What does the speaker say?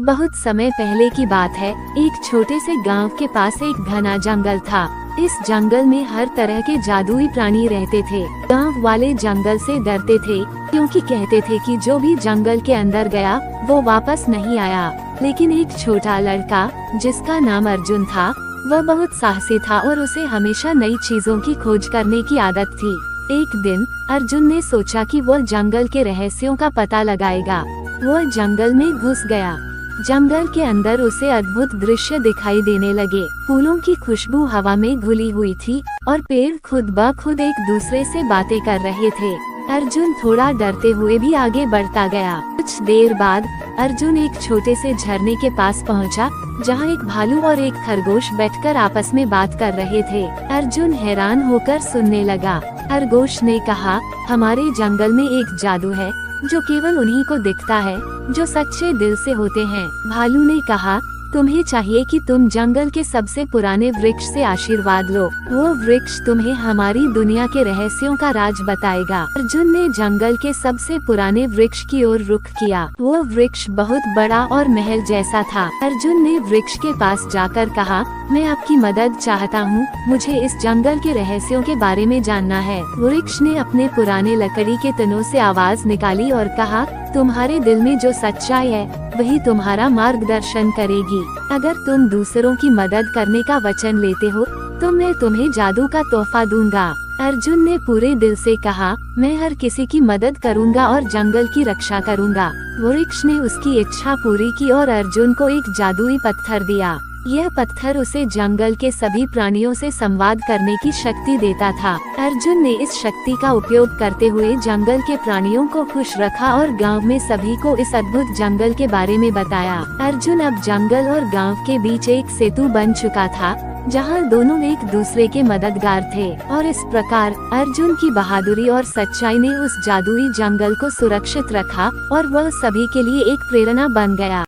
बहुत समय पहले की बात है। एक छोटे से गांव के पास एक घना जंगल था। इस जंगल में हर तरह के जादुई प्राणी रहते थे। गांव वाले जंगल से डरते थे, क्योंकि कहते थे कि जो भी जंगल के अंदर गया वो वापस नहीं आया। लेकिन एक छोटा लड़का, जिसका नाम अर्जुन था, वह बहुत साहसी था और उसे हमेशा नई चीजों की खोज करने की आदत थी। एक दिन अर्जुन ने सोचा कि वह जंगल के रहस्यों का पता लगाएगा। वह जंगल में घुस गया। जंगल के अंदर उसे अद्भुत दृश्य दिखाई देने लगे। फूलों की खुशबू हवा में घुली हुई थी और पेड़ खुद ब खुद एक दूसरे से बातें कर रहे थे। अर्जुन थोड़ा डरते हुए भी आगे बढ़ता गया। कुछ देर बाद अर्जुन एक छोटे से झरने के पास पहुंचा, जहां एक भालू और एक खरगोश बैठकर आपस में बात कर रहे थे। अर्जुन हैरान होकर सुनने लगा। खरगोश ने कहा, हमारे जंगल में एक जादू है जो केवल उन्हीं को दिखता है जो सच्चे दिल से होते हैं। भालू ने कहा, तुम्हें चाहिए कि तुम जंगल के सबसे पुराने वृक्ष से आशीर्वाद लो। वो वृक्ष तुम्हें हमारी दुनिया के रहस्यों का राज बताएगा। अर्जुन ने जंगल के सबसे पुराने वृक्ष की ओर रुख किया। वो वृक्ष बहुत बड़ा और महल जैसा था। अर्जुन ने वृक्ष के पास जाकर कहा, मैं आपकी मदद चाहता हूँ, मुझे इस जंगल के रहस्यों के बारे में जानना है। वृक्ष ने अपने पुराने लकड़ी के तनों से आवाज निकाली और कहा, तुम्हारे दिल में जो सच्चाई है वही तुम्हारा मार्गदर्शन करेगी। अगर तुम दूसरों की मदद करने का वचन लेते हो तो मैं तुम्हें जादू का तोहफा दूंगा। अर्जुन ने पूरे दिल से कहा, मैं हर किसी की मदद करूंगा और जंगल की रक्षा करूंगा। वृक्ष ने उसकी इच्छा पूरी की और अर्जुन को एक जादुई पत्थर दिया। यह पत्थर उसे जंगल के सभी प्राणियों से संवाद करने की शक्ति देता था। अर्जुन ने इस शक्ति का उपयोग करते हुए जंगल के प्राणियों को खुश रखा और गांव में सभी को इस अद्भुत जंगल के बारे में बताया। अर्जुन अब जंगल और गांव के बीच एक सेतु बन चुका था, जहां दोनों एक दूसरे के मददगार थे। और इस प्रकार अर्जुन की बहादुरी और सच्चाई ने उस जादुई जंगल को सुरक्षित रखा और वह सभी के लिए एक प्रेरणा बन गया।